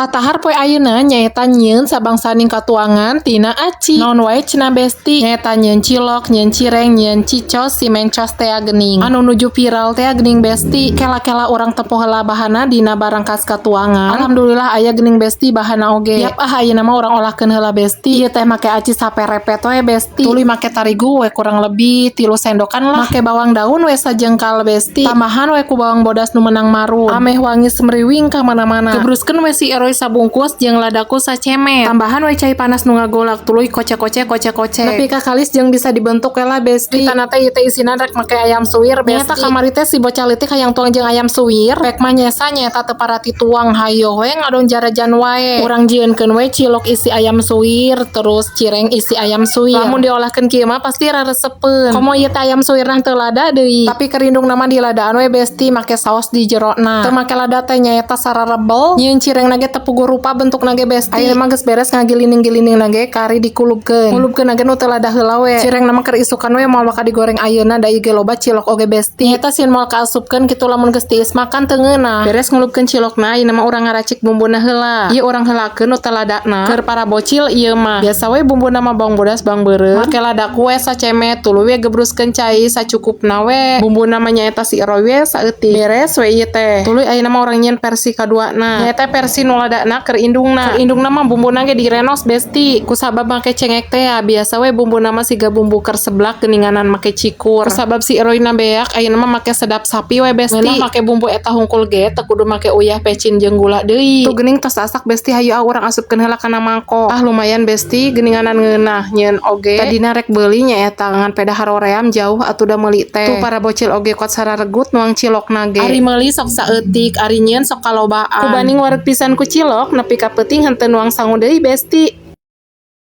Tatahar poe ayeuna nyaeta nyieun sabangsaning katuangan tina aci. Naon wae cenah besti nyaeta nyieun cilok, nyieun cireng, nyieun cicos, si mencos tea geuning. Anu nuju viral tea geuning besti. Kela-kela urang tempo heula bahana dina barang kas katuangan. Alhamdulillah aya geuning besti bahana oge. Yap ayeuna mah urang olahkeun heula besti. Ieu teh make aci saperepet we besti. Tuluy make tarigu we kurang lebih 3 sendokan lah. Make bawang daun we sajengkal besti. Tambahan we ku bawang bodas nu meunang maru. Ameh wangi semriwing ka mana-mana. Gebruskeun we si eroi sabungkus jeung ladaku sacemet. Tambahan we cai panas nu ngagolak tuluy kocek-kocek. Nepi ka kalis jeung bisa dibentuk we lah besti. Ditana teh ieu teh isina rek make ayam suwir besti. Nyata kamari teh si bocah leutik hayang tuang jeung ayam suwir. Rek mah nyesa nyata teu parati tuang hayo we ngadon jarajan wae. Urang jieunkeun we cilok isi ayam suwir terus cireng isi ayam suwir. Lamun diolahkeun kieu mah pasti raresepeun. Komo ieu teh ayam suwir teu lada deui. Tapi kerindung nama di ladaan we besti make saos di jerona. Teu make lada teh nyaeta sararebel. Nyieun cireng nage tepuguh rupa bentuk nage besti. Ayeuna mah geus beres ngagilining-gilining nage kari dikulupkeun. Kulupkeun nage nu teu lada heula we. Cireng nama keur isukan we moal maka digoreng ayeuna da ieu ge loba cilok oge besti. Nyaeta sieun moal kaasupkeun kitu lamun geus tiis makan teu ngeunah. Beres ngulupkeun cilokna ayeuna mah urang ngaracik bumbuna heula. Ieu urang heulakeun nu teu ladana. Keur para bocil ieu mah biasa we bumbuna mah bawang bodas bawang beureum. Make ladaku we sacemet tuluy we gebruskeun cai sacukupna we. Bumbuna mah nyaeta si eroi we saeutik. Beres we ieu teh. Tuluy ayeuna mah urang nyieun versi kaduana. Nyaeta versi nu ladana keur indungna. Keur indungna mah bumbuna ge direnos besti. Kusabab make cengek teh biasa we bumbuna mah siga bumbu keur seblak geuninganan make cikur. Kusabab si eroina beak ayeuna mah make sedap sapi we besti. Ngeunah make bumbu eta hungkul ge teu kudu make uyah pecin jeung gula deui. Tu geuning tos asak besti hayu urang asupkeun heula kana mangkok. Lumayan besti geuninganan ngeunah nyieun oge. Tadina rek beuli nyaeta ngan peda haroream jauh atuh da meuli teh. Tu para bocil oge kuat sararegut nuang cilokna ge. Ari meuli sok saeutik, ari nyieun sok kalobaan. Kubanding wareg pisan ku cilok nepi ka peuting henteu nuang sangu deui besti.